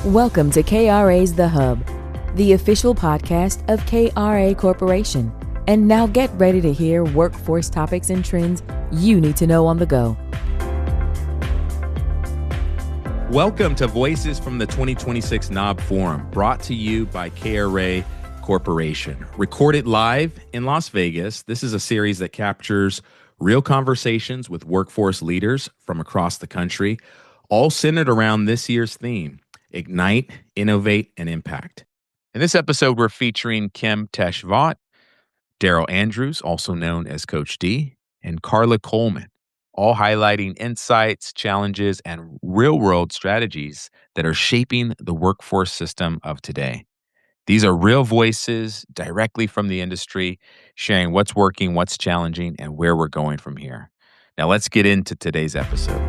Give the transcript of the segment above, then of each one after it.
Welcome to KRA's The Hub, the official podcast of KRA Corporation. And now get ready to hear workforce topics and trends you need to know on the go. Welcome to Voices from the 2026 NAWB Forum, brought to you by KRA Corporation. Recorded live in Las Vegas, this is a series that captures real conversations with workforce leaders from across the country, all centered around this year's theme: Ignite, Innovate, and Impact. In this episode, we're featuring Kim Teshvat, Darrell Andrews, also known as Coach D, and Karla Coleman, all highlighting insights, challenges, and real-world strategies that are shaping the workforce system of today. These are real voices directly from the industry, sharing what's working, what's challenging, and where we're going from here. Now, let's get into today's episode.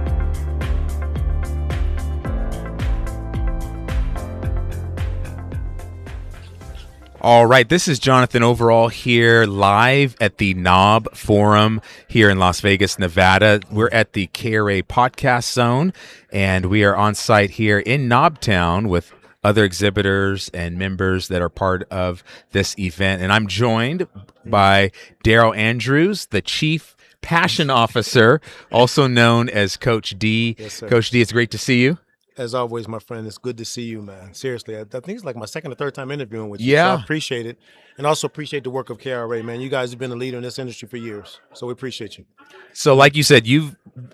All right, this is Jonathan Overall here live at the NAWB Forum here in Las Vegas, Nevada. We're at the KRA Podcast Zone, and we are on site here in NAWB Town with other exhibitors and members that are part of this event. And I'm joined by Darrell Andrews, the Chief Passion Officer, also known as Coach D. Yes, sir. Coach D, it's great to see you. As always, my friend, it's good to see you, man. Seriously, I think it's like my second or third time interviewing with you. Yeah. So I appreciate it. And also appreciate the work of KRA, man. You guys have been a leader in this industry for years. So we appreciate you. So like you said,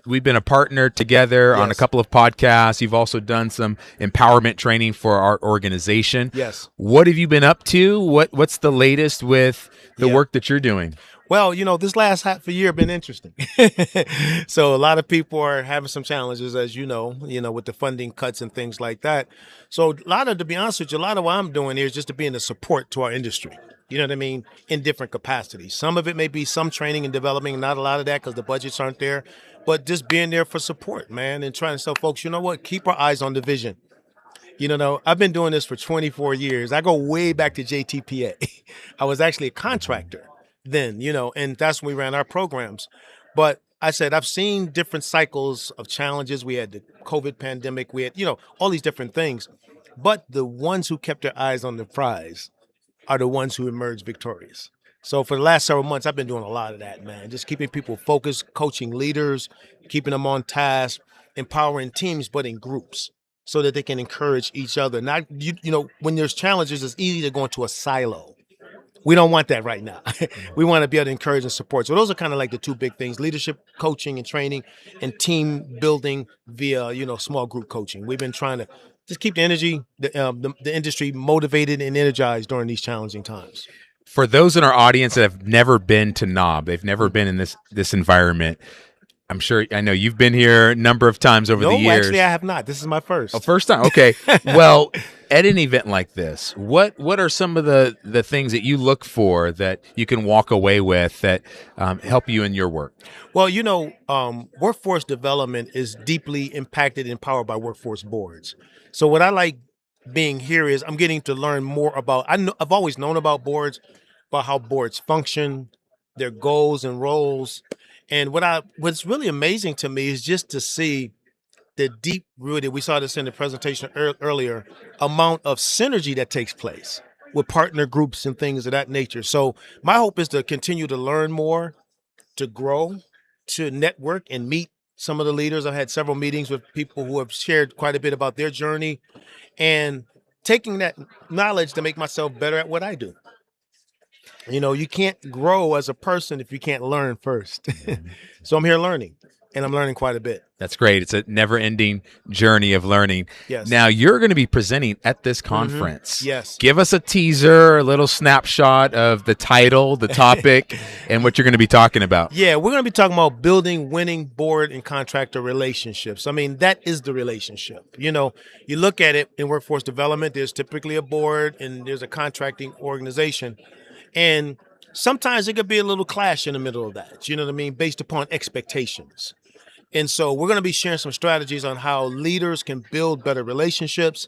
we've been a partner together on a Yes. couple of podcasts. You've also done some empowerment training for our organization. Yes. What have you been up to? What's the latest with the Yeah. work that you're doing? Well, this last half a year been interesting. So a lot of people are having some challenges, as you know, with the funding cuts and things like that. So to be honest with you, a lot of what I'm doing here is just to be in the support to our industry. You know what I mean? In different capacities. Some of it may be some training and developing, not a lot of that because the budgets aren't there, but just being there for support, man, and trying to tell folks, you know what, keep our eyes on the vision. I've been doing this for 24 years. I go way back to JTPA. I was actually a contractor then, and that's when we ran our programs. But I said, I've seen different cycles of challenges. We had the COVID pandemic. We had, all these different things. But the ones who kept their eyes on the prize are the ones who emerged victorious. So for the last several months, I've been doing a lot of that, man. Just keeping people focused, coaching leaders, keeping them on task, empowering teams, but in groups so that they can encourage each other. Not, when there's challenges, it's easy to go into a silo. We don't want that right now. We want to be able to encourage and support. So those are kind of like the two big things: leadership coaching and training, and team building via, small group coaching. We've been trying to just keep the energy, the industry motivated and energized during these challenging times. For those in our audience that have never been to NAWB, they've never been in this environment. I know you've been here a number of times over the years. No, actually, I have not. This is my first. Oh, first time? Okay. Well, at an event like this, what are some of the things that you look for that you can walk away with that help you in your work? Well, workforce development is deeply impacted and empowered by workforce boards. So what I like being here is I'm getting to learn more about, I've always known about boards, about how boards function, their goals and roles. And what's really amazing to me is just to see the deep-rooted, we saw this in the presentation earlier, amount of synergy that takes place with partner groups and things of that nature. So my hope is to continue to learn more, to grow, to network and meet some of the leaders. I've had several meetings with people who have shared quite a bit about their journey and taking that knowledge to make myself better at what I do. You can't grow as a person if you can't learn first. So I'm here learning, and I'm learning quite a bit. That's great. It's a never-ending journey of learning. Yes. Now, you're going to be presenting at this conference. Yes. Give us a teaser, a little snapshot of the title, the topic, and what you're going to be talking about. Yeah, we're going to be talking about building winning board and contractor relationships. I mean, that is the relationship. You look at it in workforce development, there's typically a board and there's a contracting organization. And sometimes it could be a little clash in the middle of that, you know what I mean, based upon expectations. And so we're going to be sharing some strategies on how leaders can build better relationships,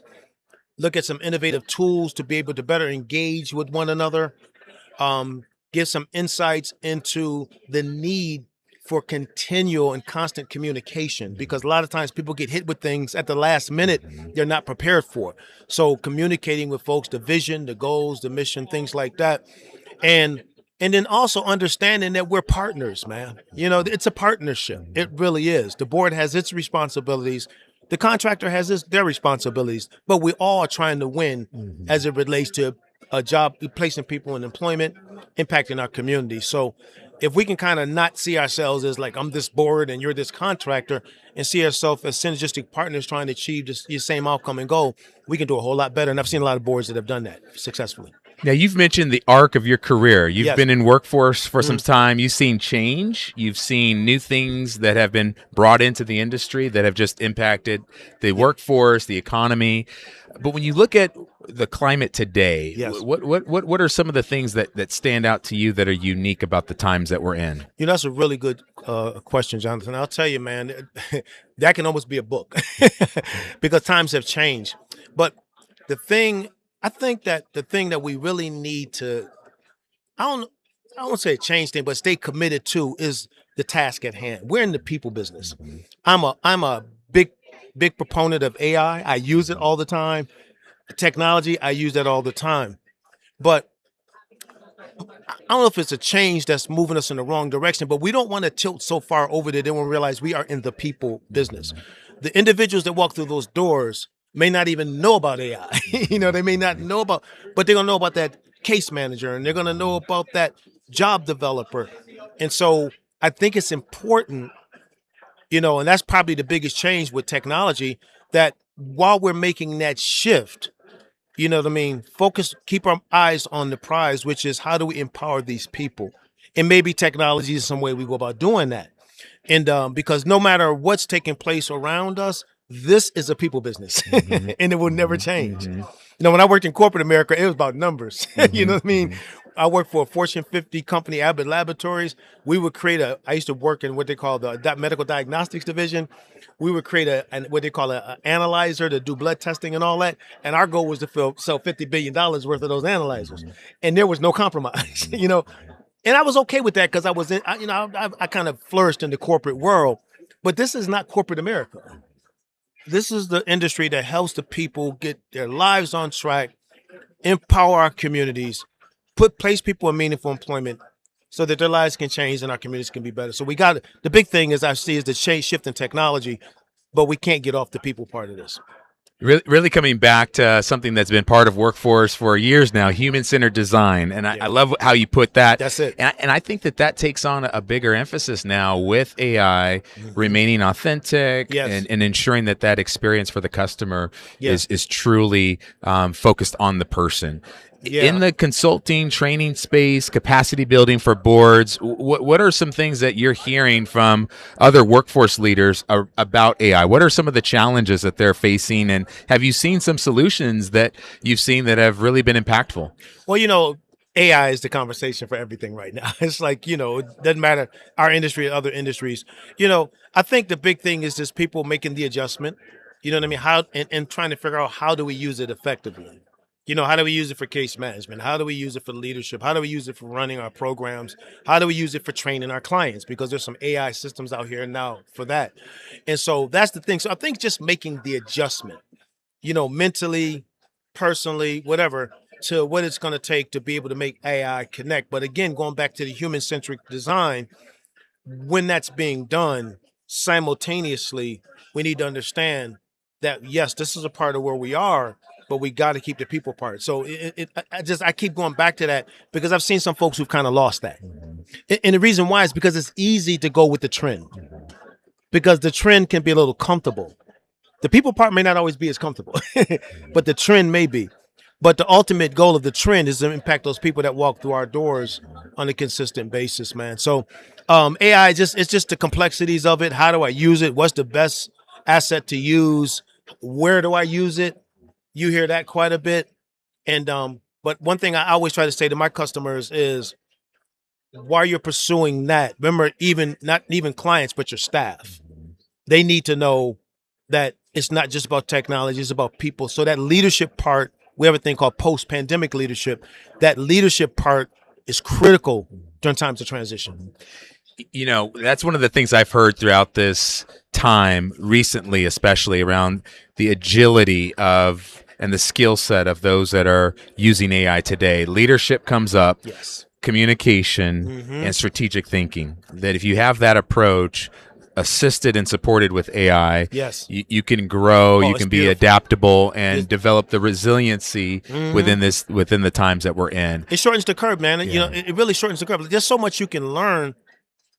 look at some innovative tools to be able to better engage with one another, give some insights into the need for continual and constant communication, because a lot of times people get hit with things at the last minute they're not prepared for. So communicating with folks, the vision, the goals, the mission, things like that. And then also understanding that we're partners, man. It's a partnership. It really is. The board has its responsibilities. The contractor has their responsibilities, but we all are trying to win as it relates to a job, placing people in employment, impacting our community. So if we can kind of not see ourselves as like, I'm this board and you're this contractor, and see ourselves as synergistic partners trying to achieve the same outcome and goal, we can do a whole lot better. And I've seen a lot of boards that have done that successfully. Now, you've mentioned the arc of your career. You've Yes. been in workforce for some time. You've seen change. You've seen new things that have been brought into the industry that have just impacted the workforce, the economy. But when you look at the climate today, Yes. what are some of the things that stand out to you that are unique about the times that we're in? That's a really good question, Jonathan. I'll tell you, man, that can almost be a book because times have changed. But I think that the thing that we really need to, I won't say change thing, but stay committed to, is the task at hand. We're in the people business. I'm a big proponent of AI. I use it all the time. Technology, I use that all the time. But I don't know if it's a change that's moving us in the wrong direction, but we don't want to tilt so far over there then we realize we are in the people business. The individuals that walk through those doors may not even know about AI. They may not know about, but they're going to know about that case manager, and they're going to know about that job developer. And so I think it's important, and that's probably the biggest change with technology, that while we're making that shift, focus, keep our eyes on the prize, which is how do we empower these people? And maybe technology is some way we go about doing that. And because no matter what's taking place around us, this is a people business, and it will never change. When I worked in corporate America, it was about numbers. You know what I mean? I worked for a Fortune 50 company, Abbott Laboratories. We would create I used to work in what they call the medical diagnostics division. We would create what they call an analyzer to do blood testing and all that. And our goal was to sell $50 billion worth of those analyzers. And there was no compromise, And I was okay with that because I was I kind of flourished in the corporate world. But this is not corporate America. This is the industry that helps the people get their lives on track, empower our communities, place people in meaningful employment so that their lives can change and our communities can be better. So the big thing is I see is the shift in technology, but we can't get off the people part of this. Really coming back to something that's been part of workforce for years now, human-centered design. And I love how you put that. That's it. And I think that takes on a bigger emphasis now with AI remaining authentic and ensuring that experience for the customer is truly focused on the person. Yeah. In the consulting, training space, capacity building for boards, what are some things that you're hearing from other workforce leaders about AI? What are some of the challenges that they're facing? And have you seen some solutions that you've seen that have really been impactful? Well, AI is the conversation for everything right now. It's like, it doesn't matter our industry or other industries. I think the big thing is just people making the adjustment, you know what I mean? How and trying to figure out how do we use it effectively? How do we use it for case management? How do we use it for leadership? How do we use it for running our programs? How do we use it for training our clients? Because there's some AI systems out here now for that. And so that's the thing. So I think just making the adjustment, mentally, personally, whatever, to what it's going to take to be able to make AI connect. But again, going back to the human-centric design, when that's being done simultaneously, we need to understand that, yes, this is a part of where we are, but we got to keep the people part. So I keep going back to that because I've seen some folks who've kind of lost that. And the reason why is because it's easy to go with the trend, because the trend can be a little comfortable. The people part may not always be as comfortable, but the trend may be. But the ultimate goal of the trend is to impact those people that walk through our doors on a consistent basis, man. So AI, it's just the complexities of it. How do I use it? What's the best asset to use? Where do I use it? You hear that quite a bit. And but one thing I always try to say to my customers is, while you're pursuing that, remember, not even clients, but your staff, they need to know that it's not just about technology, it's about people. So that leadership part, we have a thing called post-pandemic leadership. That leadership part is critical during times of transition. You know, that's one of the things I've heard throughout this time recently, especially around the agility of and the skill set of those that are using AI today. Leadership comes up, Yes. communication, and strategic thinking. That if you have that approach, assisted and supported with AI, Yes. you can grow, you it's can be beautiful. adaptable, and develop the resiliency within the times that we're in. It shortens the curve, man. You know, it really shortens the curve. There's so much you can learn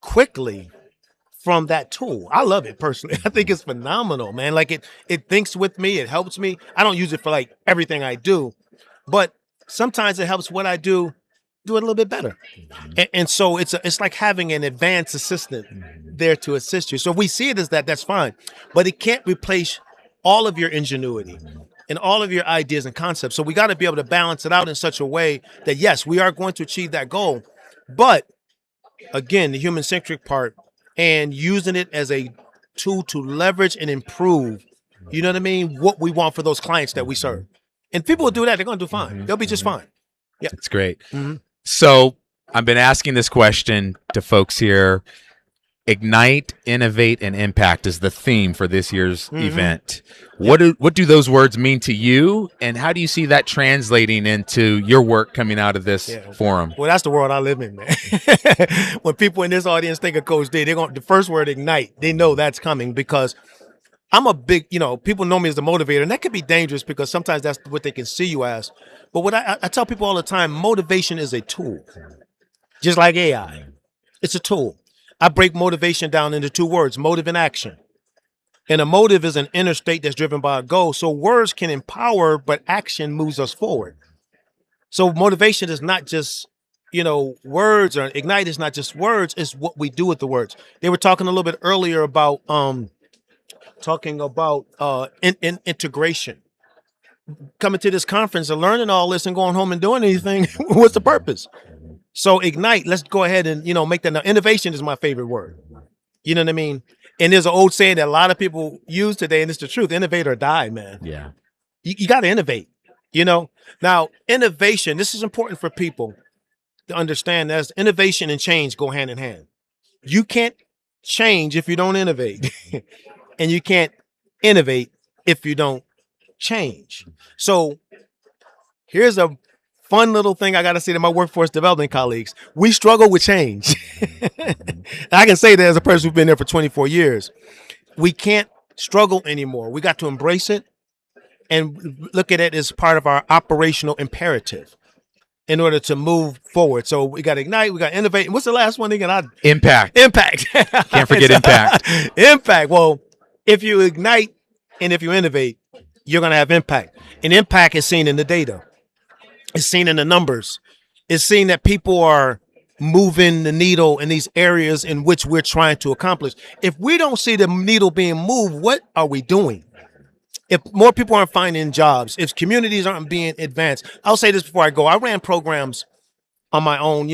quickly from that tool. I love it personally. I think it's phenomenal, man. Like it thinks with me, it helps me. I don't use it for like everything I do, but sometimes it helps what I do it a little bit better. And so it's like having an advanced assistant there to assist you. So if we see it as that, that's fine. But it can't replace all of your ingenuity and all of your ideas and concepts. So we got to be able to balance it out in such a way that, yes, we are going to achieve that goal. But again, the human-centric part and using it as a tool to leverage and improve, you know what I mean, what we want for those clients that we serve. And people will do that. They're going to do fine. They'll be just fine. Yeah. That's great. So I've been asking this question to folks here. Ignite, innovate, and impact is the theme for this year's event. What do those words mean to you, and how do you see that translating into your work coming out of this forum? Well, that's the world I live in, man. When people in this audience think of Coach D, the first word ignite, they know that's coming because I'm a big, people know me as the motivator, and that could be dangerous because sometimes that's what they can see you as. But what I tell people all the time, motivation is a tool, just like AI. It's a tool. I break motivation down into two words, motive and action. And a motive is an inner state that's driven by a goal. So words can empower, but action moves us forward. So motivation is not just, words, or ignite is not just words, it's what we do with the words. They were talking a little bit earlier about integration. Coming to this conference and learning all this and going home and doing anything, what's the purpose? So ignite, let's go ahead and, make that. Now, innovation is my favorite word. You know what I mean? And there's an old saying that a lot of people use today, and it's the truth, innovate or die, man. Yeah. You got to innovate, Now, innovation, this is important for people to understand that innovation and change go hand in hand. You can't change if you don't innovate. And you can't innovate if you don't change. So here's a fun little thing I got to say to my workforce development colleagues. We struggle with change. I can say that as a person who's been there for 24 years. We can't struggle anymore. We got to embrace it and look at it as part of our operational imperative in order to move forward. So we got to ignite, we got to innovate. And what's the last one again? Impact. Impact. Can't forget impact. Impact. Well, if you ignite and if you innovate, you're going to have impact. And impact is seen in the data. It's seen in the numbers. It's seen that people are moving the needle in these areas in which we're trying to accomplish. If we don't see the needle being moved, what are we doing? If more people aren't finding jobs, if communities aren't being advanced, I'll say this before I go. I ran programs on my own,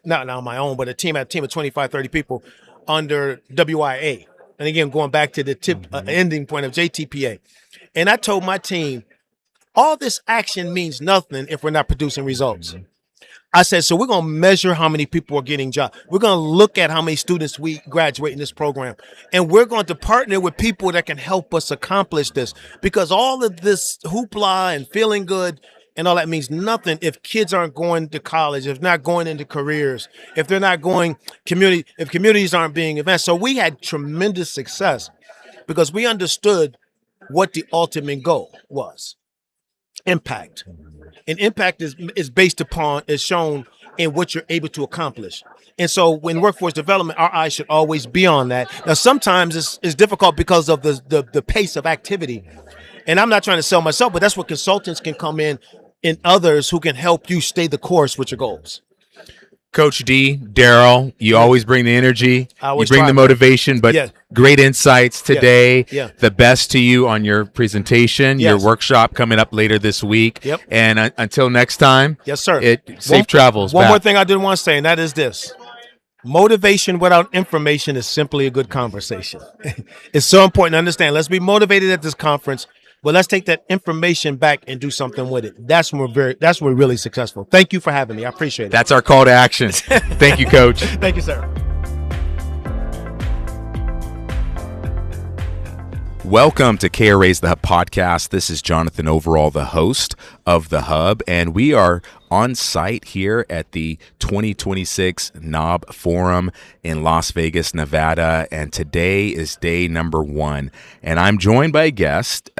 not on my own, but a team of 25, 30 people under WIA. And again, going back to the ending point of JTPA. And I told my team, all this action means nothing if we're not producing results. I said, so we're going to measure how many people are getting jobs. We're going to look at how many students we graduate in this program. And we're going to partner with people that can help us accomplish this. Because all of this hoopla and feeling good and all that means nothing if kids aren't going to college, if not going into careers, if they're not going if communities aren't being advanced. So we had tremendous success because we understood what the ultimate goal was. Impact. And impact is based upon, is shown in what you're able to accomplish. And so when workforce development, our eyes should always be on that. Now, sometimes it's difficult because of the pace of activity. And I'm not trying to sell myself, but that's where consultants can come in and others who can help you stay the course with your goals. Coach D, Darrell, you always bring the energy, you bring the motivation, but great insights today. Yeah. The best to you on your presentation, your workshop coming up later this week. Yep. And until next time, yes, sir. Safe travels. One more thing I didn't want to say, and that is this. Motivation without information is simply a good conversation. It's so important to understand. Let's be motivated at this conference. But let's take that information back and do something with it. That's when we're really successful. Thank you for having me. I appreciate it. That's our call to action. Thank you, Coach. Thank you, sir. Welcome to KRA's The Hub podcast. This is Jonathan Overall, the host of The Hub, and we are on site here at the 2026 NAWB Forum in Las Vegas, Nevada, and today is day number 1. And I'm joined by a guest,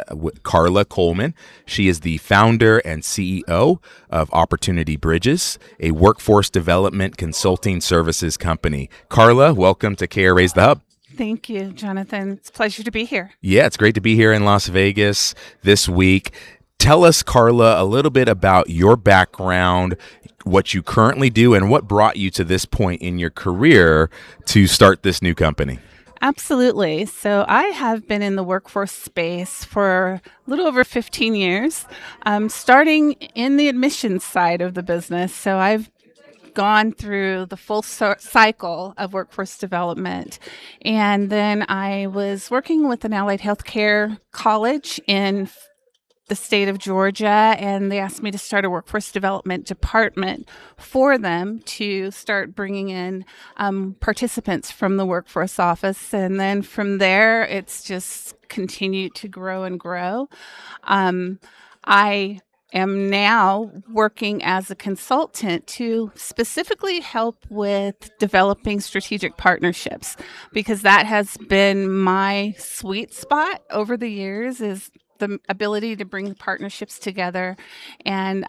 Karla Coleman. She is the founder and CEO of Opportunity Bridges, a workforce development consulting services company. Karla, welcome to KRA's The Hub. Thank you, Jonathan. It's a pleasure to be here. Yeah, it's great to be here in Las Vegas this week. Tell us, Karla, a little bit about your background, what you currently do, and what brought you to this point in your career to start this new company. Absolutely. So I have been in the workforce space for a little over 15 years, starting in the admissions side of the business. So I've gone through the full cycle of workforce development. And then I was working with an allied healthcare college in the state of Georgia, and they asked me to start a workforce development department for them to start bringing in participants from the workforce office. And then from there, it's just continued to grow and grow. I am now working as a consultant to specifically help with developing strategic partnerships, because that has been my sweet spot over the years, is the ability to bring partnerships together. And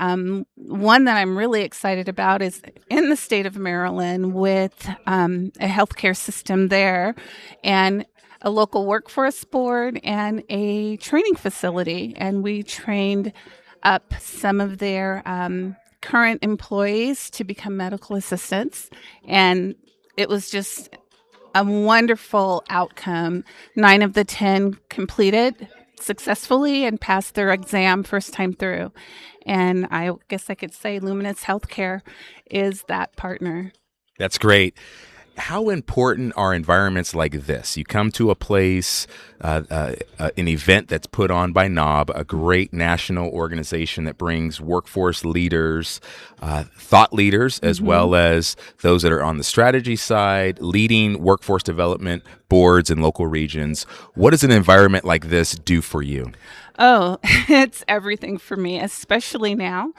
one that I'm really excited about is in the state of Maryland with a healthcare system there, and a local workforce board and a training facility. And we trained up some of their current employees to become medical assistants. And it was just a wonderful outcome. 9 of the 10 completed successfully and passed their exam first time through. And I guess I could say Luminous Healthcare is that partner. That's great. How important are environments like this? You come to a place, an event that's put on by NAWB, a great national organization that brings workforce leaders, thought leaders, as well as those that are on the strategy side, leading workforce development boards in local regions. What does an environment like this do for you? Oh, it's everything for me, especially now.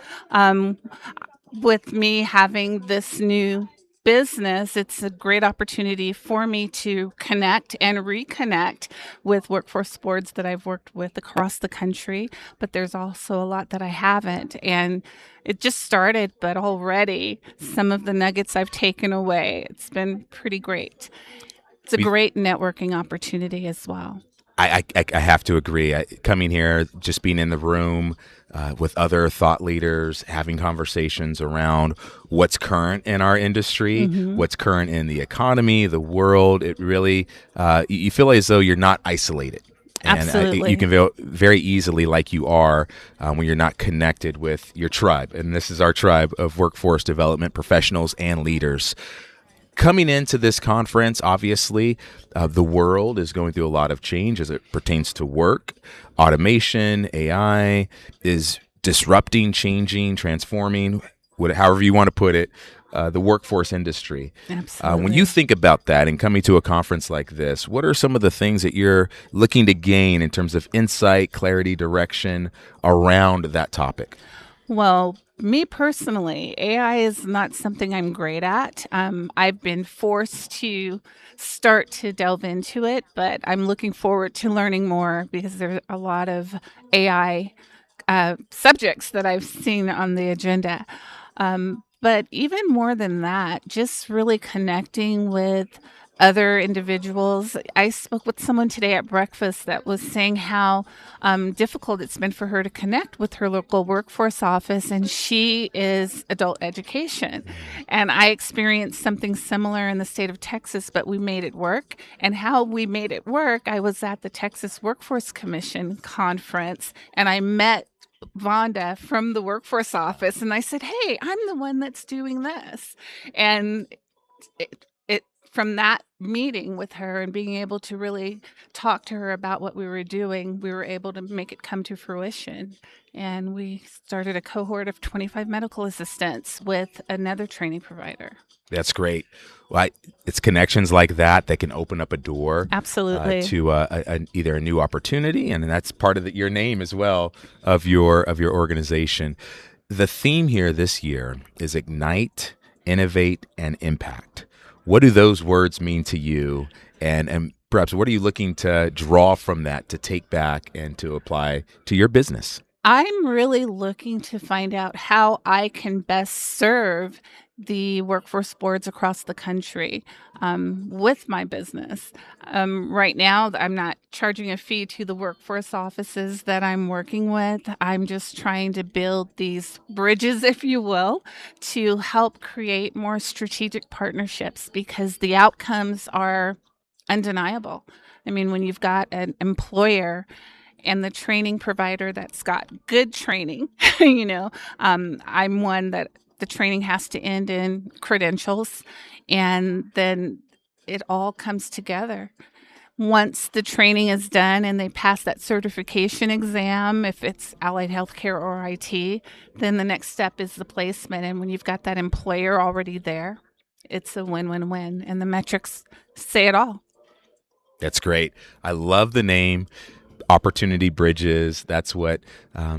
With me having this new business, it's a great opportunity for me to connect and reconnect with workforce boards that I've worked with across the country, but there's also a lot that I haven't. And it just started, but already some of the nuggets I've taken away. It's been pretty great. It's a great networking opportunity as well. I have to agree. Coming here, just being in the room with other thought leaders, having conversations around what's current in our industry, what's current in the economy, the world, it really, you feel as though you're not isolated. Absolutely. And you can feel very easily like you are when you're not connected with your tribe. And this is our tribe of workforce development professionals and leaders. Coming into this conference, obviously, the world is going through a lot of change as it pertains to work. Automation, AI is disrupting, changing, transforming, however you want to put it, the workforce industry. Absolutely. When you think about that and coming to a conference like this, what are some of the things that you're looking to gain in terms of insight, clarity, direction around that topic? Well, me personally, AI is not something I'm great at. I've been forced to start to delve into it, but I'm looking forward to learning more, because there's a lot of AI subjects that I've seen on the agenda. But even more than that, just really connecting with other individuals. I spoke with someone today at breakfast that was saying how difficult it's been for her to connect with her local workforce office, and she is adult education. And I experienced something similar in the state of Texas, but we made it work. And how we made it work, I was at the Texas Workforce Commission conference, and I met Vonda from the workforce office, and I said, "Hey, I'm the one that's doing this." And it from that meeting with her and being able to really talk to her about what we were doing, we were able to make it come to fruition. And we started a cohort of 25 medical assistants with another training provider. That's great. Well, it's connections like that that can open up a door, absolutely, to either a new opportunity, and that's part of your name as well of your organization. The theme here this year is Ignite, Innovate, and Impact. What do those words mean to you? And perhaps what are you looking to draw from that to take back and to apply to your business? I'm really looking to find out how I can best serve the workforce boards across the country with my business. Right now, I'm not charging a fee to the workforce offices that I'm working with. I'm just trying to build these bridges, if you will, to help create more strategic partnerships because the outcomes are undeniable. I mean, when you've got an employer and the training provider that's got good training, I'm one that the training has to end in credentials, and then it all comes together. Once the training is done and they pass that certification exam, if it's allied healthcare or IT, then the next step is the placement. And when you've got that employer already there, it's a win-win-win, and the metrics say it all. That's great. I love the name. Opportunity bridges. That's what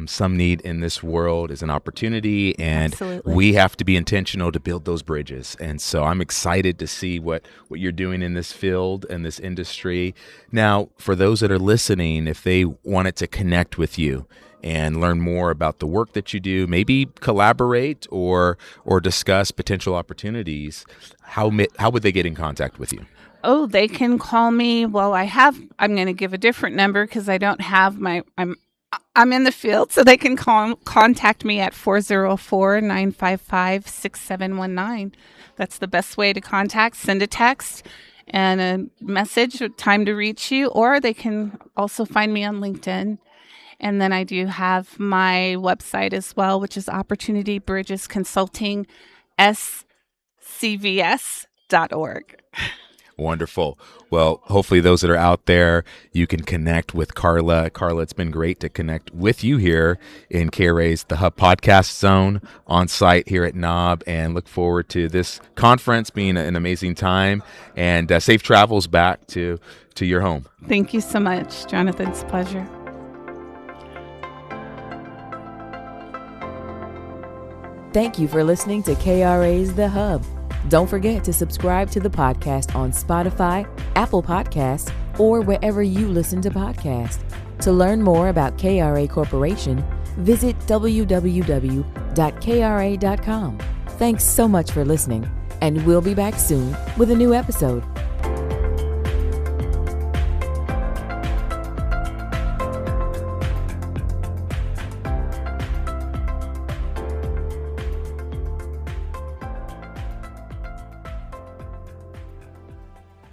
some need in this world is an opportunity, and absolutely, we have to be intentional to build those bridges. And so I'm excited to see what you're doing in this field and this industry. Now, for those that are listening, if they wanted to connect with you and learn more about the work that you do, maybe collaborate or discuss potential opportunities, how would they get in contact with you? Oh, they can call me. Well, I'm going to give a different number because I don't have I'm in the field, so they can contact me at 404-955-6719. That's the best way to contact. Send a text and a message with time to reach you, or they can also find me on LinkedIn. And then I do have my website as well, which is Opportunity Bridges Consulting, scvs.org. Wonderful. Well, hopefully those that are out there, you can connect with Karla. Karla, it's been great to connect with you here in KRA's The Hub Podcast Zone on site here at NAWB, and look forward to this conference being an amazing time, and safe travels back to your home. Thank you so much, Jonathan. It's a pleasure. Thank you for listening to KRA's The Hub. Don't forget to subscribe to the podcast on Spotify, Apple Podcasts, or wherever you listen to podcasts. To learn more about KRA Corporation, visit www.kra.com. Thanks so much for listening, and we'll be back soon with a new episode.